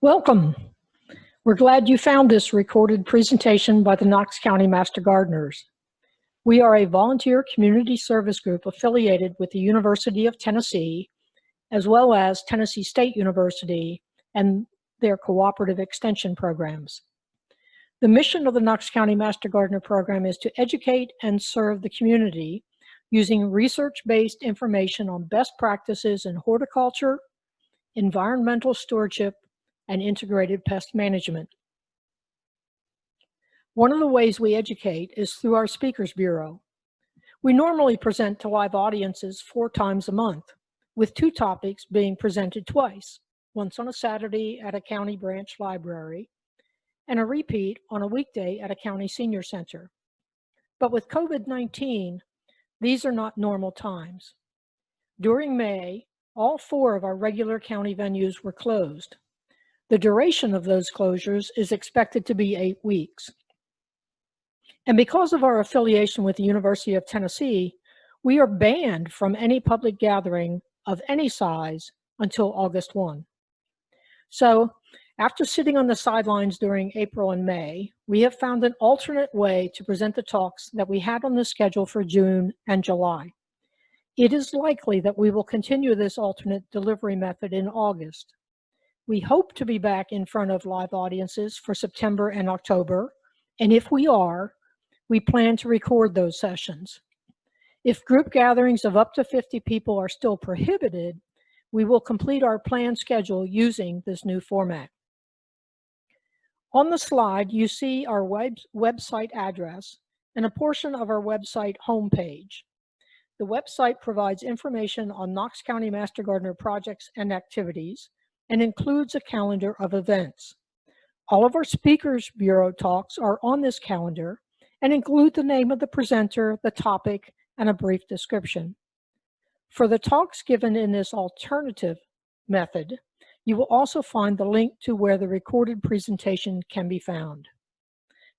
Welcome. We're glad you found this recorded presentation by the Knox County Master Gardeners. We are a volunteer community service group affiliated with the University of Tennessee, as well as Tennessee State University and their cooperative extension programs. The mission of the Knox County Master Gardener program is to educate and serve the community using research-based information on best practices in horticulture, environmental stewardship, and integrated pest management. One of the ways we educate is through our Speakers Bureau. We normally present to live audiences 4 times a month, with 2 topics being presented twice, once on a Saturday at a county branch library, and a repeat on a weekday at a county senior center. But with COVID-19, these are not normal times. During May, all 4 of our regular county venues were closed. The duration of those closures is expected to be 8 weeks. And because of our affiliation with the University of Tennessee, we are banned from any public gathering of any size until August 1. So, after sitting on the sidelines during April and May, we have found an alternate way to present the talks that we had on the schedule for June and July. It is likely that we will continue this alternate delivery method in August. We hope to be back in front of live audiences for September and October, and if we are, we plan to record those sessions. If group gatherings of up to 50 people are still prohibited, we will complete our planned schedule using this new format. On the slide, you see our website address and a portion of our website homepage. The website provides information on Knox County Master Gardener projects and activities, and includes a calendar of events. All of our Speakers Bureau talks are on this calendar and include the name of the presenter, the topic, and a brief description. For the talks given in this alternative method, you will also find the link to where the recorded presentation can be found.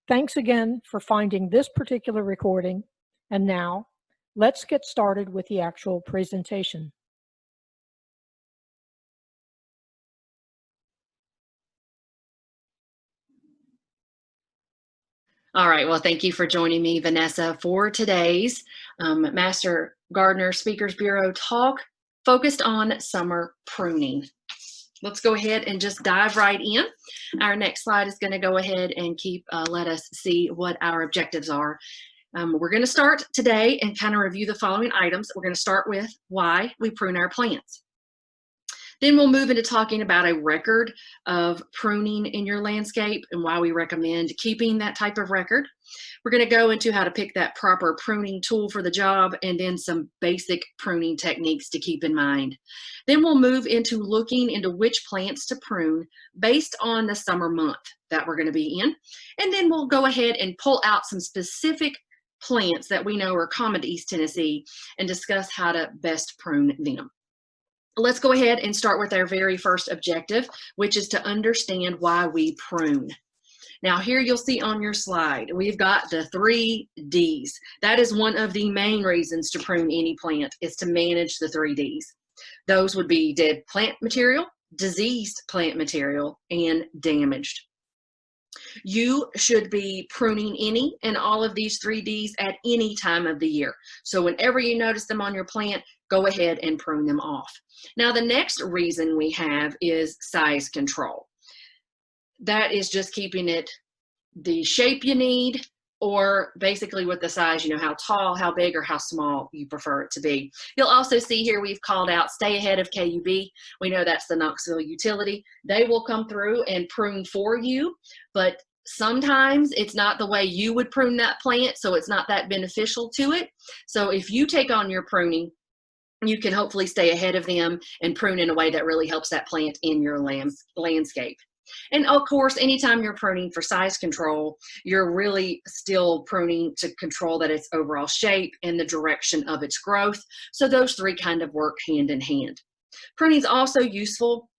Thanks again for finding this particular recording, and now let's get started with the actual presentation. All right, well, thank you for joining me, Vanessa, for today's Master Gardener Speakers Bureau talk focused on summer pruning. Let's go ahead and just dive right in. Our next slide is going to go ahead and let us see what our objectives are. We're going to start today and kind of review the following items. We're going to start with why we prune our plants. Then we'll move into talking about a record of pruning in your landscape and why we recommend keeping that type of record. We're going to go into how to pick that proper pruning tool for the job, and then some basic pruning techniques to keep in mind. Then we'll move into looking into which plants to prune based on the summer month that we're going to be in. And then we'll go ahead and pull out some specific plants that we know are common to East Tennessee and discuss how to best prune them. Let's go ahead and start with our very first objective, which is to understand why we prune. Now here you'll see on your slide, we've got the 3 Ds. That is one of the main reasons to prune any plant, is to manage the 3 Ds. Those would be dead plant material, diseased plant material, and damaged. You should be pruning any and all of these 3 Ds at any time of the year. So whenever you notice them on your plant, go ahead and prune them off. Now the next reason we have is size control. That is just keeping it the shape you need, or basically with the size, you know, how tall, how big, or how small you prefer it to be. You'll also see here we've called out stay ahead of KUB. We know that's the Knoxville utility. They will come through and prune for you, but sometimes it's not the way you would prune that plant, so it's not that beneficial to it. So if you take on your pruning, you can hopefully stay ahead of them and prune in a way that really helps that plant in your landscape. And of course, anytime you're pruning for size control, you're really still pruning to control that its overall shape and the direction of its growth. So those 3 kind of work hand in hand. Pruning is also useful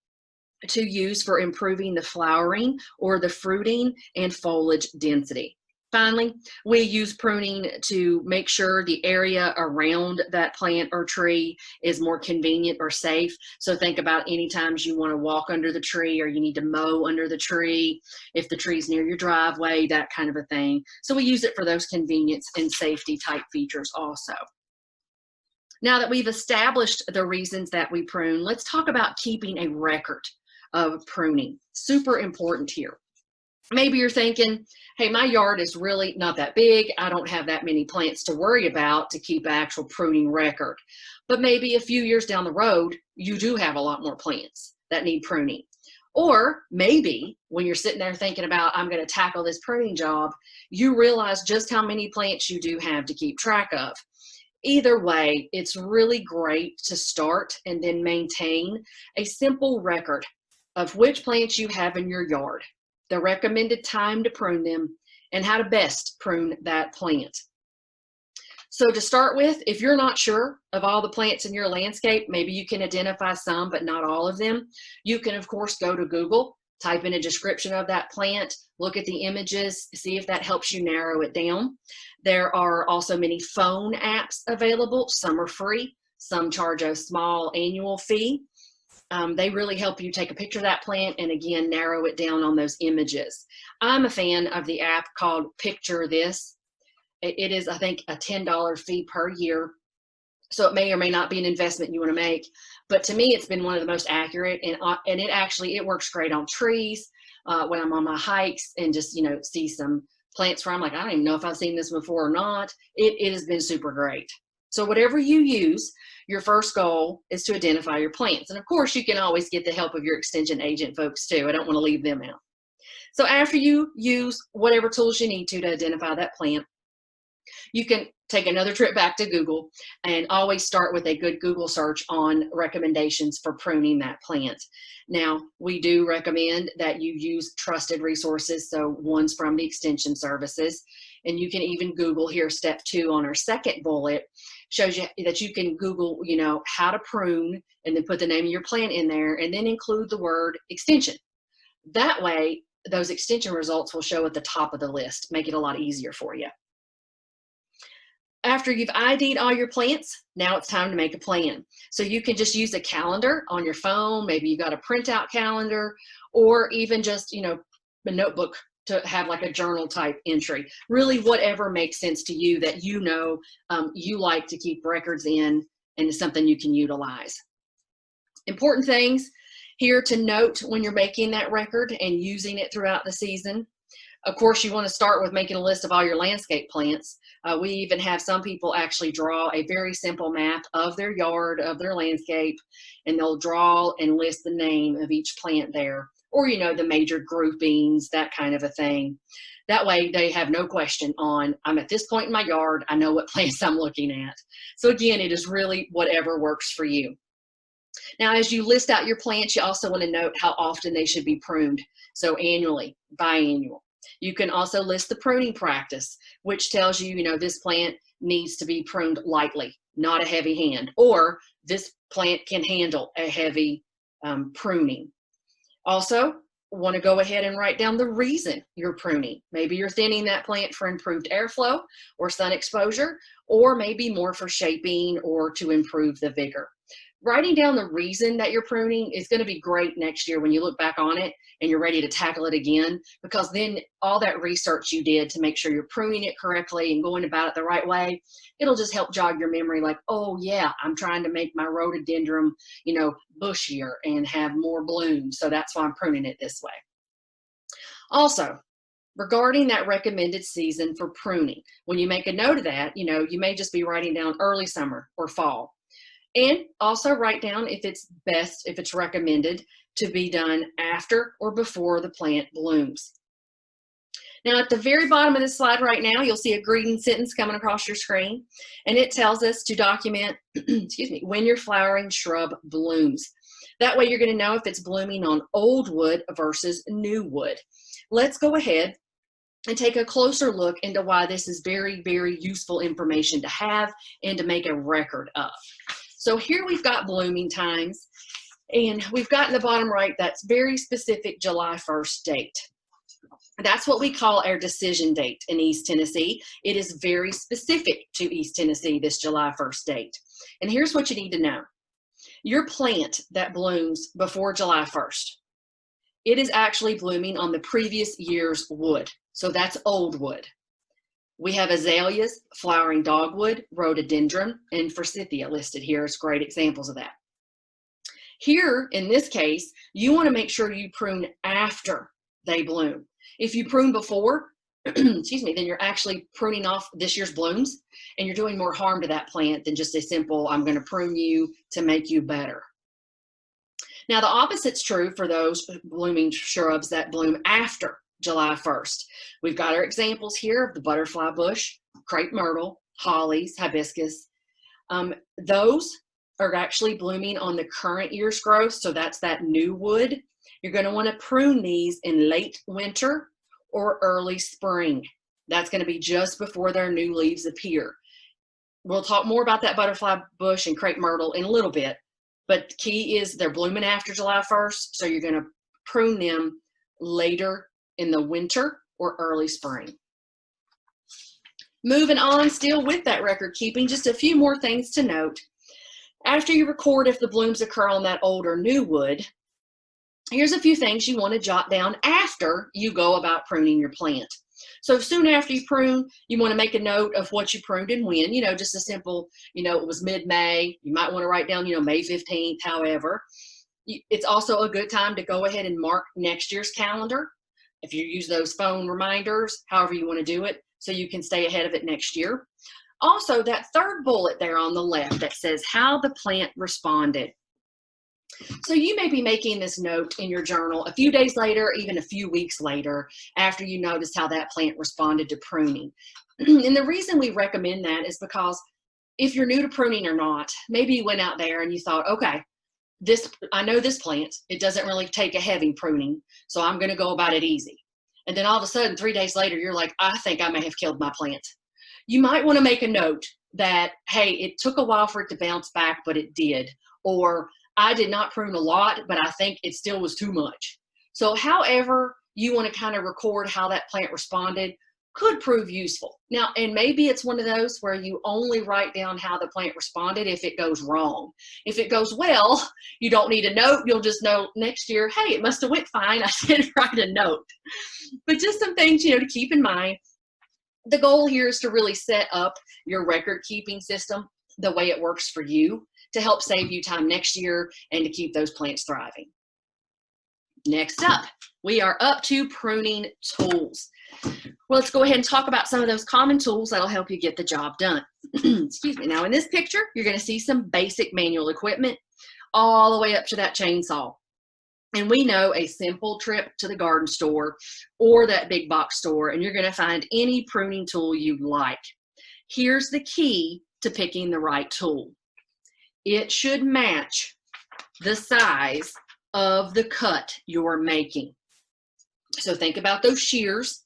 to use for improving the flowering or the fruiting and foliage density. Finally, we use pruning to make sure the area around that plant or tree is more convenient or safe. So think about any times you want to walk under the tree or you need to mow under the tree, if the tree's near your driveway, that kind of a thing. So we use it for those convenience and safety type features also. Now that we've established the reasons that we prune, let's talk about keeping a record of pruning. Super important here. Maybe you're thinking, hey, my yard is really not that big. I don't have that many plants to worry about to keep an actual pruning record. But maybe a few years down the road, you do have a lot more plants that need pruning. Or maybe when you're sitting there thinking about, I'm going to tackle this pruning job, you realize just how many plants you do have to keep track of. Either way, it's really great to start and then maintain a simple record of which plants you have in your yard, the recommended time to prune them, and how to best prune that plant. So to start with, if you're not sure of all the plants in your landscape, maybe you can identify some, but not all of them. You can, of course, go to Google, type in a description of that plant, look at the images, see if that helps you narrow it down. There are also many phone apps available. Some are free, some charge a small annual fee. They really help you take a picture of that plant and again, narrow it down on those images. I'm a fan of the app called Picture This. It is, I think, a $10 fee per year. So it may or may not be an investment you want to make. But to me, it's been one of the most accurate, and it works great on trees when I'm on my hikes and just, see some plants where I'm like, I don't even know if I've seen this before or not. It has been super great. So whatever you use, your first goal is to identify your plants. And of course, you can always get the help of your extension agent folks too. I don't want to leave them out. So after you use whatever tools you need to identify that plant, you can take another trip back to Google and always start with a good Google search on recommendations for pruning that plant. Now, we do recommend that you use trusted resources, so ones from the extension services. And you can even Google here, step 2 on our second bullet, shows you that you can Google, how to prune, and then put the name of your plant in there, and then include the word extension. That way, those extension results will show at the top of the list, make it a lot easier for you. After you've ID'd all your plants, now it's time to make a plan. So you can just use a calendar on your phone. Maybe you've got a printout calendar, or even just, a notebook to have like a journal type entry. Really whatever makes sense to you that you like to keep records in and is something you can utilize. Important things here to note when you're making that record and using it throughout the season. Of course, you want to start with making a list of all your landscape plants. We even have some people actually draw a very simple map of their yard, of their landscape, and they'll draw and list the name of each plant there, or, the major groupings, that kind of a thing. That way they have no question on, I'm at this point in my yard, I know what plants I'm looking at. So again, it is really whatever works for you. Now, as you list out your plants, you also want to note how often they should be pruned. So annually, biannual. You can also list the pruning practice, which tells you, this plant needs to be pruned lightly, not a heavy hand, or this plant can handle a heavy pruning. Also, want to go ahead and write down the reason you're pruning. Maybe you're thinning that plant for improved airflow or sun exposure, or maybe more for shaping or to improve the vigor. Writing down the reason that you're pruning is going to be great next year when you look back on it and you're ready to tackle it again, because then all that research you did to make sure you're pruning it correctly and going about it the right way, it'll just help jog your memory like, oh yeah, I'm trying to make my rhododendron, bushier and have more blooms. So that's why I'm pruning it this way. Also, regarding that recommended season for pruning, when you make a note of that, you may just be writing down early summer or fall. And also write down if it's recommended to be done after or before the plant blooms. Now, at the very bottom of this slide right now, you'll see a greeting sentence coming across your screen, and it tells us to document, when your flowering shrub blooms. That way you're going to know if it's blooming on old wood versus new wood. Let's go ahead and take a closer look into why this is very, very useful information to have and to make a record of. So here we've got blooming times, and we've got in the bottom right, that's very specific July 1st date. That's what we call our decision date in East Tennessee. It is very specific to East Tennessee, this July 1st date. And here's what you need to know. Your plant that blooms before July 1st, it is actually blooming on the previous year's wood. So that's old wood. We have azaleas, flowering dogwood, rhododendron, and forsythia listed here as great examples of that. Here, in this case, you want to make sure you prune after they bloom. If you prune before, excuse me, then you're actually pruning off this year's blooms, and you're doing more harm to that plant than just a simple, I'm going to prune you to make you better. Now, the opposite's true for those blooming shrubs that bloom after July 1st. We've got our examples here of the butterfly bush, crepe myrtle, hollies, hibiscus. Those are actually blooming on the current year's growth, so that's that new wood. You're going to want to prune these in late winter or early spring. That's going to be just before their new leaves appear. We'll talk more about that butterfly bush and crepe myrtle in a little bit, but the key is they're blooming after July 1st, so you're going to prune them later in the winter or early spring. Moving on, still with that record keeping, just a few more things to note. After you record if the blooms occur on that old or new wood, here's a few things you want to jot down after you go about pruning your plant. So soon after you prune, you want to make a note of what you pruned and when, just a simple, it was mid-May. You might want to write down, May 15th, however. It's also a good time to go ahead and mark next year's calendar. If you use those phone reminders, however you want to do it, so you can stay ahead of it next year. Also, that third bullet there on the left that says how the plant responded. So you may be making this note in your journal a few days later, even a few weeks later, after you noticed how that plant responded to pruning. And the reason we recommend that is because if you're new to pruning or not, maybe you went out there and you thought, okay, I know this plant, it doesn't really take a heavy pruning, so I'm going to go about it easy. And then all of a sudden, 3 days later, you're like, I think I may have killed my plant. You might want to make a note that, hey, it took a while for it to bounce back, but it did. Or I did not prune a lot, but I think it still was too much. So however you want to kind of record how that plant responded could prove useful. Now, and maybe it's one of those where you only write down how the plant responded if it goes wrong. If it goes well, you don't need a note. You'll just know next year, hey, it must have went fine. I didn't write a note. But just some things, to keep in mind. The goal here is to really set up your record keeping system the way it works for you to help save you time next year and to keep those plants thriving. Next up, we are up to pruning tools. Well, let's go ahead and talk about some of those common tools that'll help you get the job done. Excuse me. Now in this picture, you're going to see some basic manual equipment all the way up to that chainsaw. And we know a simple trip to the garden store or that big box store, and you're going to find any pruning tool you like. Here's the key to picking the right tool. It should match the size of the cut you're making. So think about those shears.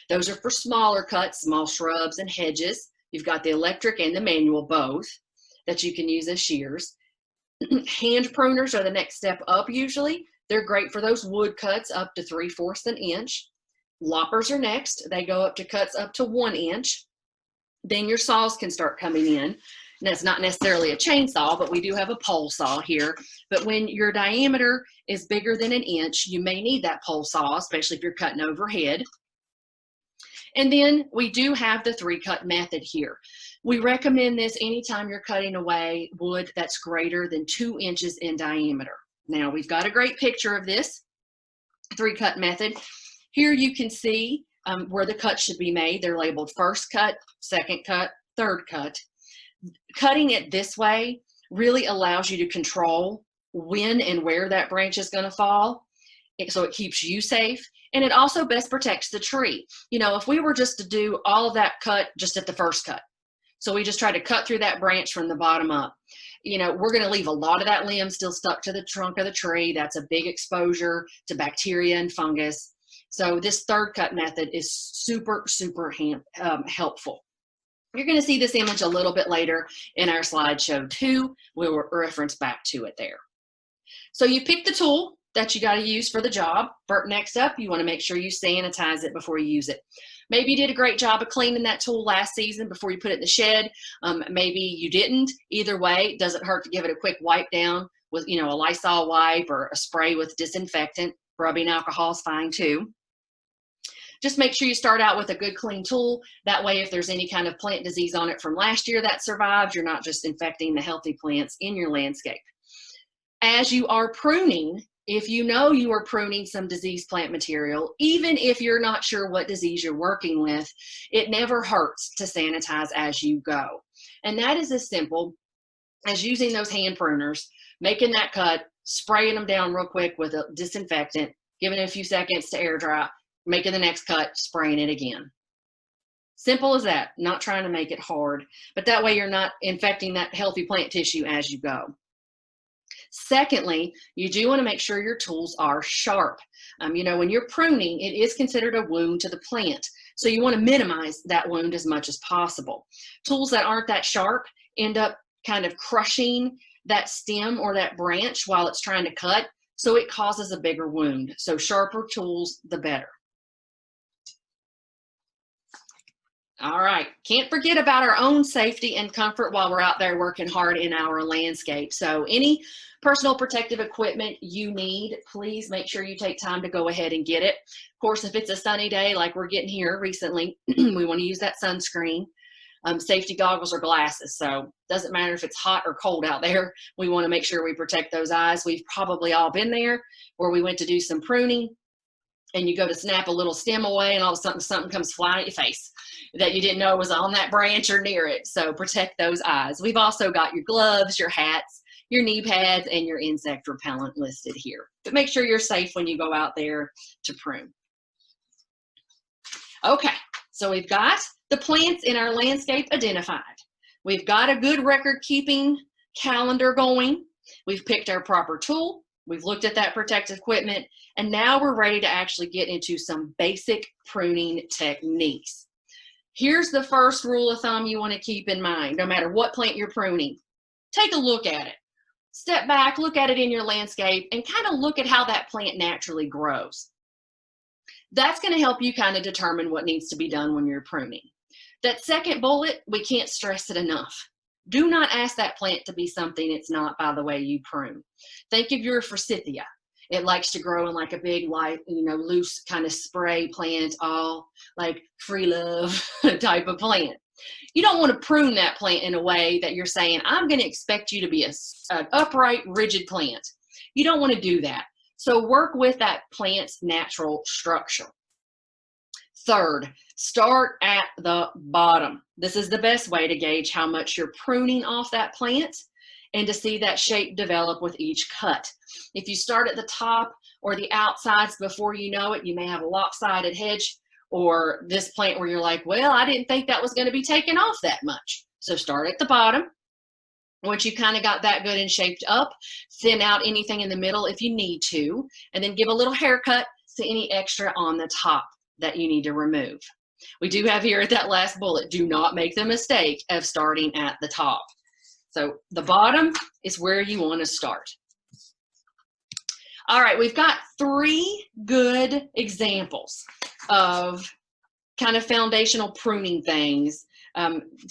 Those are for smaller cuts, small shrubs and hedges. You've got the electric and the manual both that you can use as shears. Hand pruners are the next step up usually. They're great for those wood cuts up to 3/4 an inch. Loppers are next. They go up to cuts up to 1 inch. Then your saws can start coming in. And that's not necessarily a chainsaw, but we do have a pole saw here. But when your diameter is bigger than 1 inch, you may need that pole saw, especially if you're cutting overhead. And then we do have the 3-cut method here. We recommend this anytime you're cutting away wood that's greater than 2 inches in diameter. Now we've got a great picture of this 3-cut method. Here you can see where the cuts should be made. They're labeled first cut, second cut, third cut. Cutting it this way really allows you to control when and where that branch is going to fall. So it keeps you safe, and it also best protects the tree. If we were just to do all of that cut just at the first cut, so we just try to cut through that branch from the bottom up, we're going to leave a lot of that limb still stuck to the trunk of the tree. That's a big exposure to bacteria and fungus. So this third cut method is super, super helpful. You're going to see this image a little bit later in our slideshow too. We'll reference back to it there. So you pick the tool that you got to use for the job. Next up, you want to make sure you sanitize it before you use it. Maybe you did a great job of cleaning that tool last season before you put it in the shed. Maybe you didn't. Either way, it doesn't hurt to give it a quick wipe down with, a Lysol wipe or a spray with disinfectant. Rubbing alcohol is fine too. Just make sure you start out with a good clean tool. That way, if there's any kind of plant disease on it from last year that survived, you're not just infecting the healthy plants in your landscape. As you are pruning, if you know you are pruning some diseased plant material, even if you're not sure what disease you're working with, it never hurts to sanitize as you go. And that is as simple as using those hand pruners, making that cut, spraying them down real quick with a disinfectant, giving it a few seconds to air dry, making the next cut, spraying it again. Simple as that, not trying to make it hard, but that way you're not infecting that healthy plant tissue as you go. Secondly, you do want to make sure your tools are sharp. When you're pruning, it is considered a wound to the plant. So you want to minimize that wound as much as possible. Tools that aren't that sharp end up kind of crushing that stem or that branch while it's trying to cut. So it causes a bigger wound. So sharper tools, the better. All right, can't forget about our own safety and comfort while we're out there working hard in our landscape. So any personal protective equipment you need, please make sure you take time to go ahead and get it. Of course, if it's a sunny day like we're getting here recently, we want to use that sunscreen. Safety goggles or glasses. So it doesn't matter if it's hot or cold out there. We want to make sure we protect those eyes. We've probably all been there where we went to do some pruning and you go to snap a little stem away and all of a sudden something comes flying at your face that you didn't know was on that branch or near it. So protect those eyes. We've also got your gloves, your hats, your knee pads, and your insect repellent listed here. But make sure you're safe when you go out there to prune. Okay, so we've got the plants in our landscape identified. We've got a good record keeping calendar going. We've picked our proper tool. We've looked at that protective equipment, and now we're ready to actually get into some basic pruning techniques. Here's the first rule of thumb you want to keep in mind, no matter what plant you're pruning. Take a look at it. Step back, look at it in your landscape, and kind of look at how that plant naturally grows. That's going to help you kind of determine what needs to be done when you're pruning. That second bullet, we can't stress it enough. Do not ask that plant to be something it's not by the way you prune. Think of your forsythia. It likes to grow in like a big, light, loose kind of spray plant, all like free love type of plant. You don't want to prune that plant in a way that you're saying, I'm going to expect you to be an upright, rigid plant. You don't want to do that. So work with that plant's natural structure. Third, start at the bottom. This is the best way to gauge how much you're pruning off that plant and to see that shape develop with each cut. If you start at the top or the outsides before you know it, you may have a lopsided hedge or this plant where you're like, well, I didn't think that was going to be taken off that much. So start at the bottom. Once you kind of got that good and shaped up, thin out anything in the middle if you need to, and then give a little haircut to any extra on the top that you need to remove. We do have here at that last bullet, do not make the mistake of starting at the top. So the bottom is where you want to start. All right, we've got 3 good examples of kind of foundational pruning things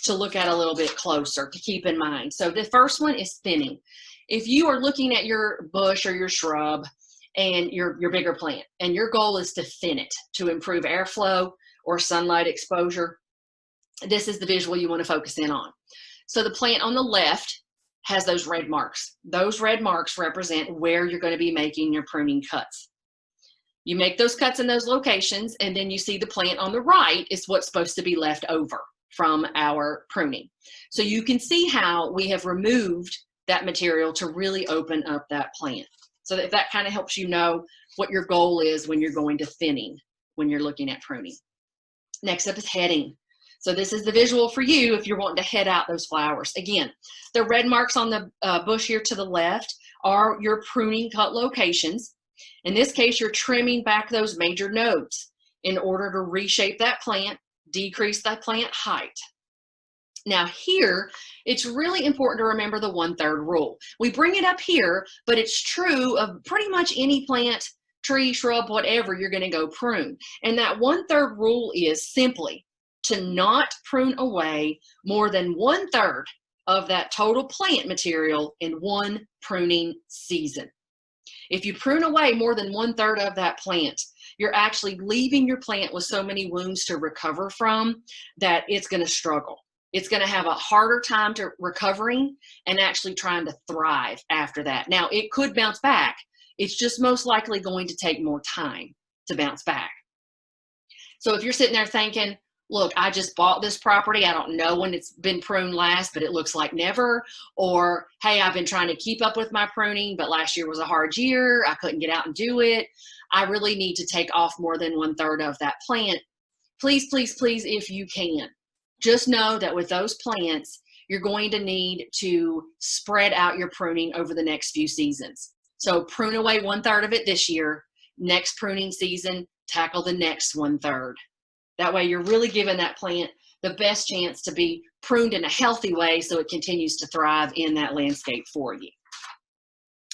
to look at a little bit closer, to keep in mind. So the first one is thinning. If you are looking at your bush or your shrub and your bigger plant, and your goal is to thin it to improve airflow or sunlight exposure, this is the visual you want to focus in on. So the plant on the left has those red marks. Those red marks represent where you're going to be making your pruning cuts. You make those cuts in those locations, and then you see the plant on the right is what's supposed to be left over from our pruning. So you can see how we have removed that material to really open up that plant. So if that kind of helps you know what your goal is when you're going to thinning, when you're looking at pruning. Next up is heading. So this is the visual for you if you're wanting to head out those flowers. Again, the red marks on the bush here to the left are your pruning cut locations. In this case, you're trimming back those major nodes in order to reshape that plant, decrease that plant height. Now here, it's really important to remember the 1/3 rule. We bring it up here, but it's true of pretty much any plant, tree, shrub, whatever you're going to go prune. And that 1/3 rule is simply to not prune away more than 1/3 of that total plant material in one pruning season. If you prune away more than 1/3 of that plant, you're actually leaving your plant with so many wounds to recover from that it's going to struggle. It's going to have a harder time to recovering and actually trying to thrive after that. Now, it could bounce back. It's just most likely going to take more time to bounce back. So if you're sitting there thinking, look, I just bought this property, I don't know when it's been pruned last, but it looks like never. Or, hey, I've been trying to keep up with my pruning, but last year was a hard year, I couldn't get out and do it. I really need to take off more than 1/3 of that plant. Please, please, please, if you can, just know that with those plants, you're going to need to spread out your pruning over the next few seasons. So prune away 1/3 of it this year, next pruning season, tackle the next 1/3. That way you're really giving that plant the best chance to be pruned in a healthy way so it continues to thrive in that landscape for you.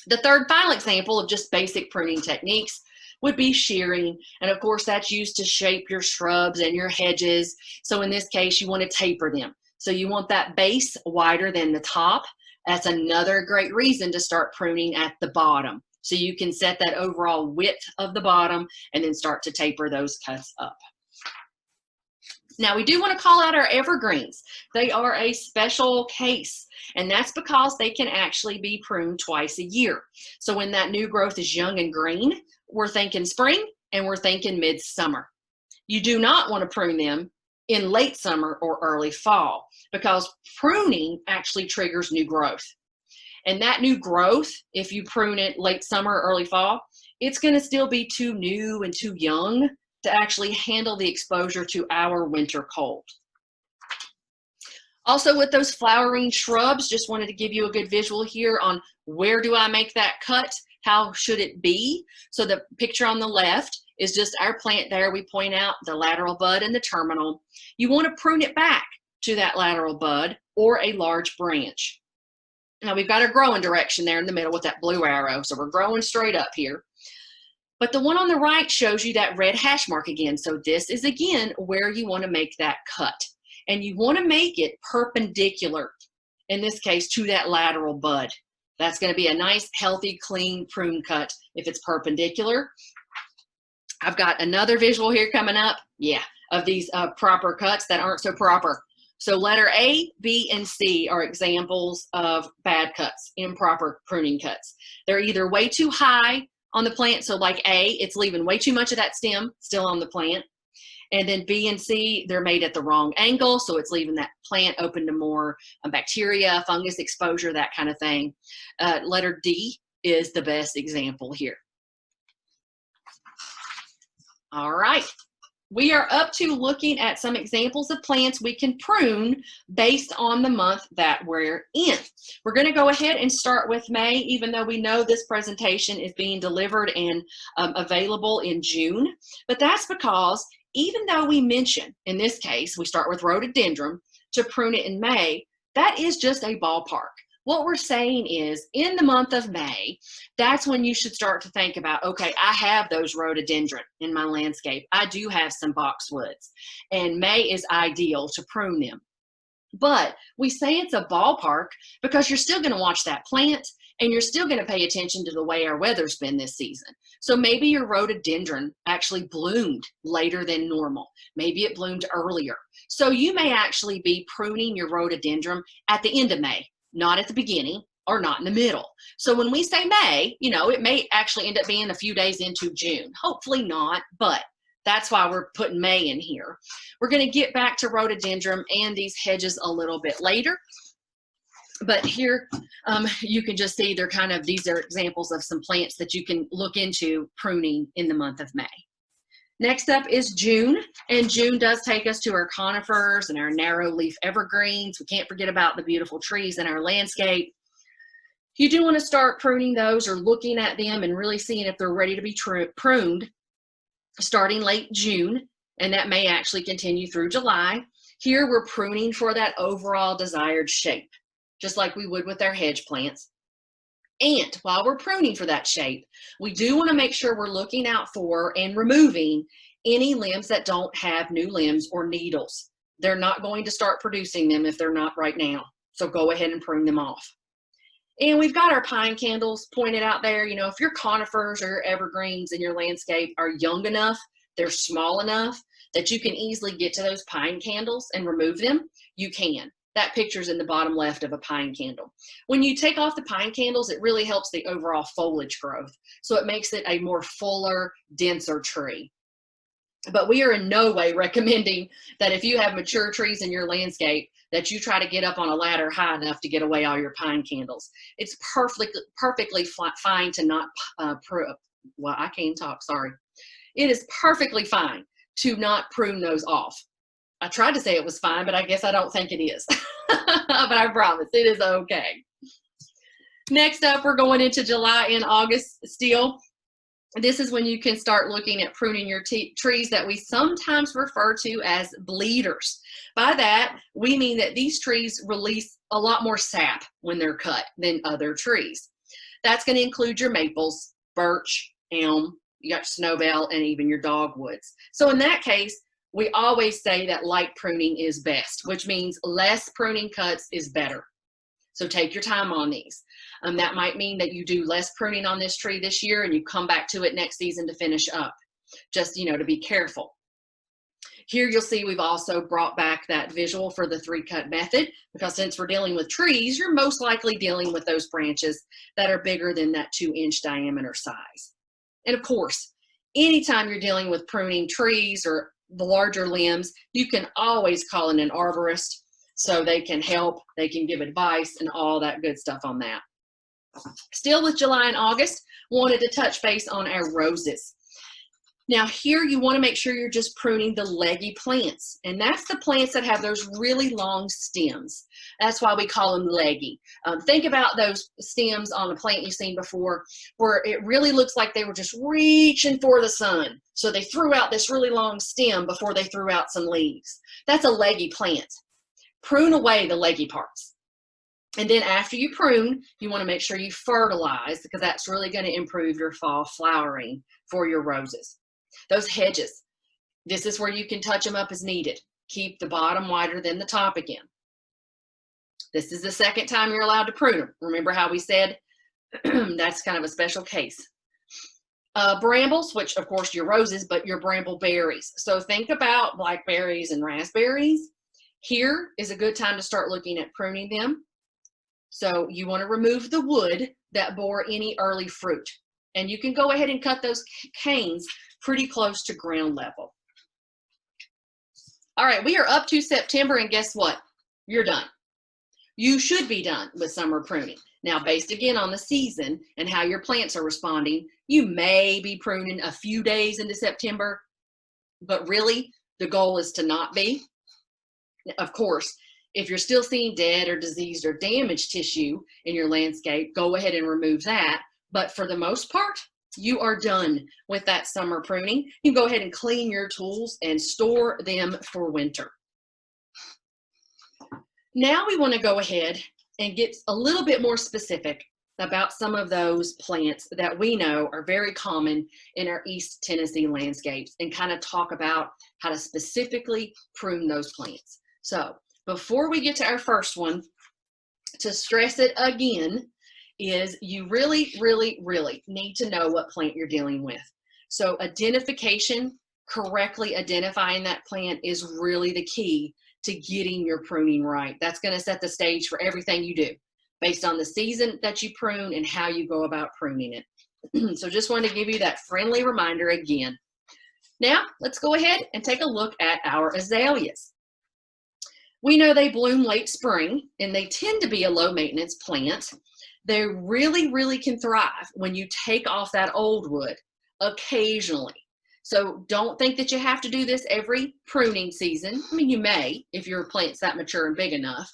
The third final example of just basic pruning techniques would be shearing. And of course that's used to shape your shrubs and your hedges. So in this case, you want to taper them. So you want that base wider than the top. That's another great reason to start pruning at the bottom. So you can set that overall width of the bottom and then start to taper those cuts up. Now we do want to call out our evergreens. They are a special case, and that's because they can actually be pruned twice a year. So when that new growth is young and green, we're thinking spring and we're thinking midsummer. You do not want to prune them in late summer or early fall because pruning actually triggers new growth. And that new growth, if you prune it late summer or early fall, it's going to still be too new and too young to actually handle the exposure to our winter cold. Also with those flowering shrubs, just wanted to give you a good visual here on where do I make that cut? How should it be? So the picture on the left is just our plant there. We point out the lateral bud and the terminal. You want to prune it back to that lateral bud or a large branch. Now we've got a growing direction there in the middle with that blue arrow. So we're growing straight up here. But the one on the right shows you that red hash mark again. So this is again where you want to make that cut. And you want to make it perpendicular, in this case, to that lateral bud. That's going to be a nice, healthy, clean prune cut if it's perpendicular. I've got another visual here coming up, of these proper cuts that aren't so proper. So letter A, B, and C are examples of bad cuts, improper pruning cuts. They're either way too high on the plant, so like A, it's leaving way too much of that stem still on the plant. And then B and C, they're made at the wrong angle, so it's leaving that plant open to more bacteria, fungus exposure, that kind of thing. Letter D is the best example here. All right. We are up to looking at some examples of plants we can prune based on the month that we're in. We're going to go ahead and start with May, even though we know this presentation is being delivered and available in June. But that's because even though we mention, in this case, we start with rhododendron to prune it in May, that is just a ballpark. What we're saying is in the month of May, that's when you should start to think about, okay, I have those rhododendron in my landscape. I do have some boxwoods, and May is ideal to prune them. But we say it's a ballpark because you're still going to watch that plant and you're still going to pay attention to the way our weather's been this season. So maybe your rhododendron actually bloomed later than normal. Maybe it bloomed earlier. So you may actually be pruning your rhododendron at the end of May, not at the beginning or not in the middle. So when we say May, it may actually end up being a few days into June. Hopefully not, but that's why we're putting May in here. We're going to get back to rhododendron and these hedges a little bit later. But here you can just see these are examples of some plants that you can look into pruning in the month of May. Next up is June, and June does take us to our conifers and our narrow leaf evergreens. We can't forget about the beautiful trees in our landscape. You do want to start pruning those or looking at them and really seeing if they're ready to be pruned starting late June, and that may actually continue through July. Here we're pruning for that overall desired shape, just like we would with our hedge plants. And while we're pruning for that shape, we do want to make sure we're looking out for and removing any limbs that don't have new limbs or needles. They're not going to start producing them if they're not right now. So go ahead and prune them off. And we've got our pine candles pointed out there. You know, if your conifers or your evergreens in your landscape are young enough, they're small enough that you can easily get to those pine candles and remove them, you can. That picture's in the bottom left of a pine candle. When you take off the pine candles, it really helps the overall foliage growth. So it makes it a more fuller, denser tree. But we are in no way recommending that if you have mature trees in your landscape, that you try to get up on a ladder high enough to get away all your pine candles. It's perfectly fine to not well, I can't talk, sorry. It is perfectly fine to not prune those off. I tried to say it was fine, but I guess I don't think it is. But I promise it is okay. Next up, we're going into July and August still. This is when you can start looking at pruning your trees that we sometimes refer to as bleeders. By that, we mean that these trees release a lot more sap when they're cut than other trees. That's going to include your maples, birch, elm, you got snowbell, and even your dogwoods. So in that case, we always say that light pruning is best, which means less pruning cuts is better. So take your time on these. That might mean that you do less pruning on this tree this year and you come back to it next season to finish up. Just, you know, to be careful. Here you'll see we've also brought back that visual for the 3-cut method, because since we're dealing with trees, you're most likely dealing with those branches that are bigger than that 2-inch diameter size. And of course, anytime you're dealing with pruning trees or the larger limbs, you can always call in an arborist so they can help, they can give advice and all that good stuff on that. Still with July and August, wanted to touch base on our roses. Now here you want to make sure you're just pruning the leggy plants, and that's the plants that have those really long stems. That's why we call them leggy. Think about those stems on a plant you've seen before where it really looks like they were just reaching for the sun. So they threw out this really long stem before they threw out some leaves. That's a leggy plant. Prune away the leggy parts. And then after you prune, you want to make sure you fertilize, because that's really going to improve your fall flowering for your roses. Those hedges, this is where you can touch them up as needed. Keep the bottom wider than the top again. This is the second time you're allowed to prune them. Remember how we said that's kind of a special case. Brambles, which of course your roses, but your bramble berries. So think about blackberries and raspberries. Here is a good time to start looking at pruning them. So you want to remove the wood that bore any early fruit. And you can go ahead and cut those canes pretty close to ground level. All right, we are up to September, and guess what? You're done. You should be done with summer pruning. Now, based again on the season and how your plants are responding, you may be pruning a few days into September, but really the goal is to not be. Of course, if you're still seeing dead or diseased or damaged tissue in your landscape, go ahead and remove that. But for the most part, you are done with that summer pruning. You can go ahead and clean your tools and store them for winter. Now we want to go ahead and get a little bit more specific about some of those plants that we know are very common in our East Tennessee landscapes, and kind of talk about how to specifically prune those plants. So before we get to our first one, to stress it again, is you really, really, really need to know what plant you're dealing with. So identification, correctly identifying that plant is really the key to getting your pruning right. That's going to set the stage for everything you do based on the season that you prune and how you go about pruning it. So just wanted to give you that friendly reminder again. Now let's go ahead and take a look at our azaleas. We know they bloom late spring, and they tend to be a low maintenance plant. They really, really can thrive when you take off that old wood occasionally. So don't think that you have to do this every pruning season. I mean, you may if your plant's that mature and big enough.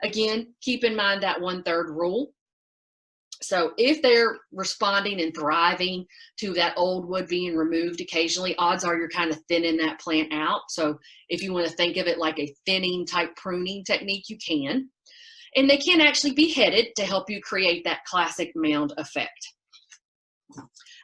Again, keep in mind that 1/3 rule. So if they're responding and thriving to that old wood being removed occasionally, odds are you're kind of thinning that plant out. So if you want to think of it like a thinning type pruning technique, you can. And they can actually be headed to help you create that classic mound effect.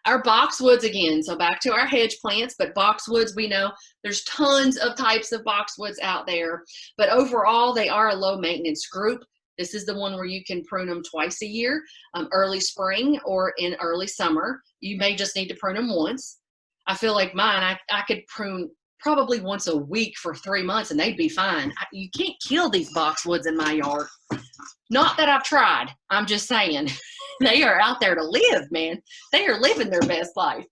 Our boxwoods again, so back to our hedge plants, but boxwoods, we know there's tons of types of boxwoods out there, but overall they are a low maintenance group. This is the one where you can prune them twice a year, early spring or in early summer. You may just need to prune them once. I feel like mine, I could prune probably once a week for 3 months and they'd be fine. You can't kill these boxwoods in my yard. Not that I've tried, I'm just saying. They are out there to live, man. They are living their best life.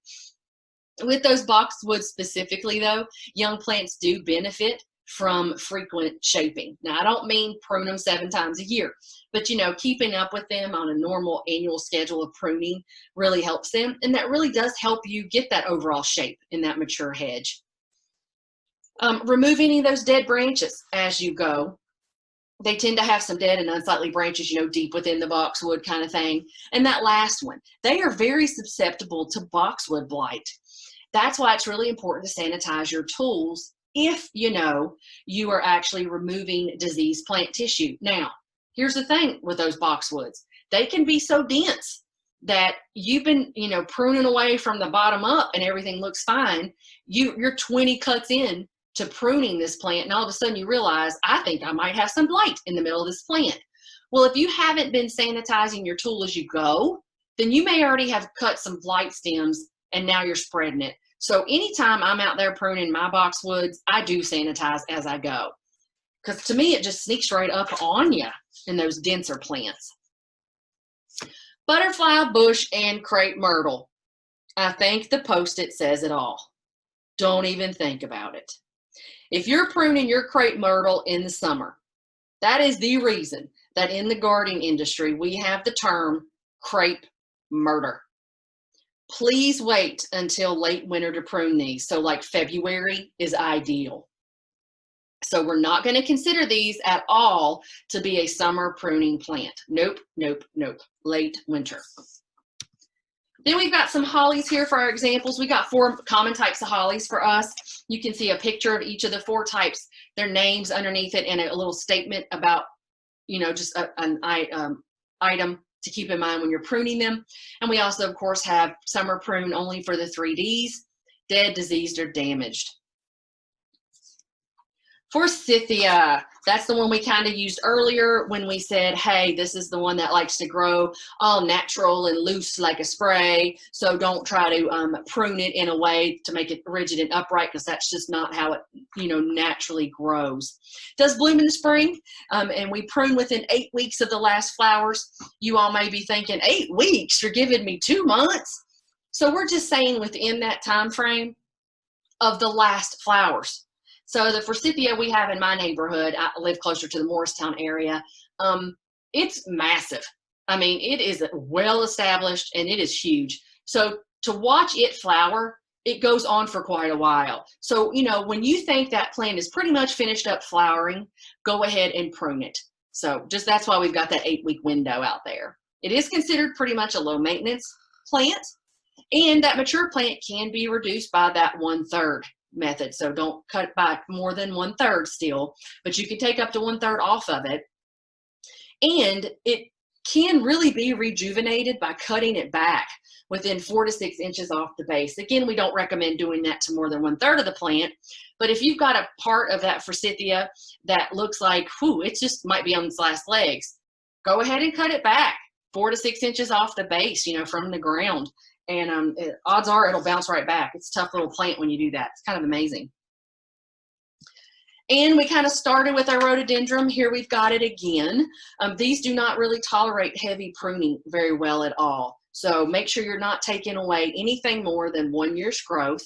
With those boxwoods specifically though, young plants do benefit from frequent shaping. Now I don't mean prune them 7 times a year, but you know, keeping up with them on a normal annual schedule of pruning really helps them. And that really does help you get that overall shape in that mature hedge. Remove any of those dead branches as you go. They tend to have some dead and unsightly branches, you know, deep within the boxwood kind of thing. And that last one, they are very susceptible to boxwood blight. That's why it's really important to sanitize your tools if you know you are actually removing diseased plant tissue. Now, here's the thing with those boxwoods. They can be so dense that you've been, you know, pruning away from the bottom up and everything looks fine. You're 20 cuts in to pruning this plant, and all of a sudden you realize, I think I might have some blight in the middle of this plant. Well, if you haven't been sanitizing your tool as you go, then you may already have cut some blight stems and now you're spreading it. So anytime I'm out there pruning my boxwoods, I do sanitize as I go. Because to me, it just sneaks right up on you in those denser plants. Butterfly, bush, and crepe myrtle. I think the post-it says it all. Don't even think about it. If you're pruning your crepe myrtle in the summer, that is the reason that in the gardening industry, we have the term crepe murder. Please wait until late winter to prune these. So like February is ideal. So we're not going to consider these at all to be a summer pruning plant. Nope, nope, nope. Late winter. Then we've got some hollies here for our examples. We got 4 common types of hollies for us. You can see a picture of each of the 4 types, their names underneath it, and a little statement about, you know, just an item to keep in mind when you're pruning them. And we also, of course, have summer prune only for the 3Ds, dead, diseased, or damaged. Forsythia, that's the one we kind of used earlier when we said, hey, this is the one that likes to grow all natural and loose like a spray. So don't try to prune it in a way to make it rigid and upright, because that's just not how it, you know, naturally grows. It does bloom in the spring, and we prune within 8 weeks of the last flowers. You all may be thinking, 8 weeks? You're giving me 2 months? So we're just saying within that time frame of the last flowers. So the forsythia we have in my neighborhood, I live closer to the Morristown area, it's massive. I mean, it is well established and it is huge. So to watch it flower, it goes on for quite a while. So, you know, when you think that plant is pretty much finished up flowering, go ahead and prune it. So just that's why we've got that 8-week window out there. It is considered pretty much a low maintenance plant, and that mature plant can be reduced by that 1/3 method. So don't cut back more than 1/3 still, but you can take up to 1/3 off of it. And it can really be rejuvenated by cutting it back within 4 to 6 inches off the base. Again, we don't recommend doing that to more than 1/3 of the plant, but if you've got a part of that forsythia that looks like, whew, it just might be on its last legs, go ahead and cut it back 4 to 6 inches off the base, you know, from the ground. And odds are it'll bounce right back. It's a tough little plant when you do that. It's kind of amazing. And we kind of started with our rhododendron. Here we've got it again. These do not really tolerate heavy pruning very well at all. So make sure you're not taking away anything more than 1 year's growth.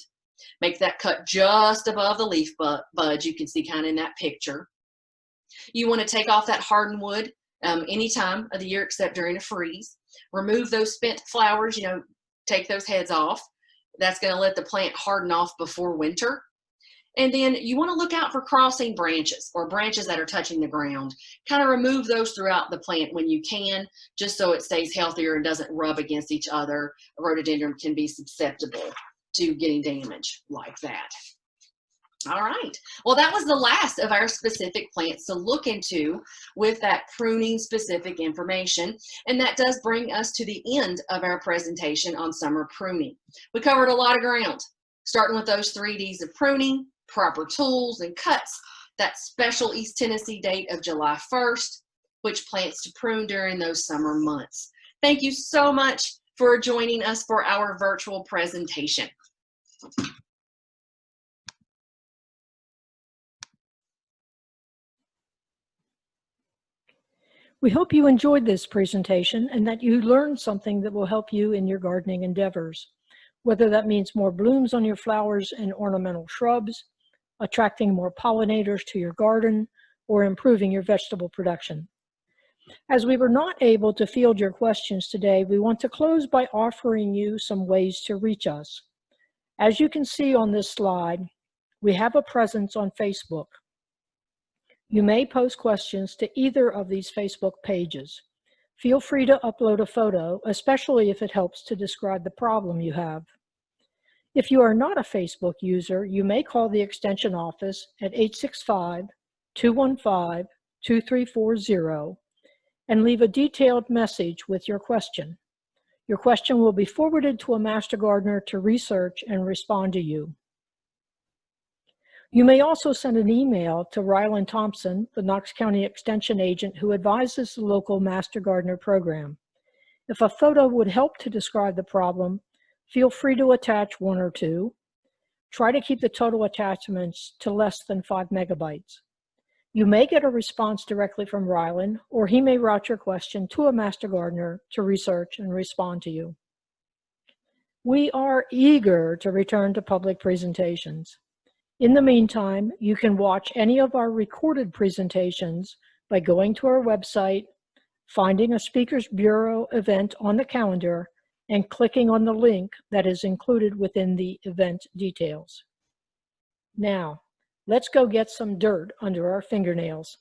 Make that cut just above the leaf buds. You can see kind of in that picture. You want to take off that hardened wood any time of the year except during a freeze. Remove those spent flowers, you know, take those heads off. That's going to let the plant harden off before winter. And then you want to look out for crossing branches or branches that are touching the ground. Kind of remove those throughout the plant when you can, just so it stays healthier and doesn't rub against each other. A rhododendron can be susceptible to getting damage like that. All right, well, that was the last of our specific plants to look into with that pruning specific information. And that does bring us to the end of our presentation on summer pruning. We covered a lot of ground, starting with those 3 Ds of pruning, proper tools and cuts, that special East Tennessee date of July 1st, which plants to prune during those summer months. Thank you so much for joining us for our virtual presentation. We hope you enjoyed this presentation and that you learned something that will help you in your gardening endeavors, whether that means more blooms on your flowers and ornamental shrubs, attracting more pollinators to your garden, or improving your vegetable production. As we were not able to field your questions today, we want to close by offering you some ways to reach us. As you can see on this slide, we have a presence on Facebook. You may post questions to either of these Facebook pages. Feel free to upload a photo, especially if it helps to describe the problem you have. If you are not a Facebook user, you may call the Extension office at 865-215-2340 and leave a detailed message with your question. Your question will be forwarded to a Master Gardener to research and respond to you. You may also send an email to Ryland Thompson, the Knox County Extension agent who advises the local Master Gardener program. If a photo would help to describe the problem, feel free to attach 1 or 2. Try to keep the total attachments to less than 5 megabytes. You may get a response directly from Ryland, or he may route your question to a Master Gardener to research and respond to you. We are eager to return to public presentations. In the meantime, you can watch any of our recorded presentations by going to our website, finding a Speakers Bureau event on the calendar, and clicking on the link that is included within the event details. Now, let's go get some dirt under our fingernails.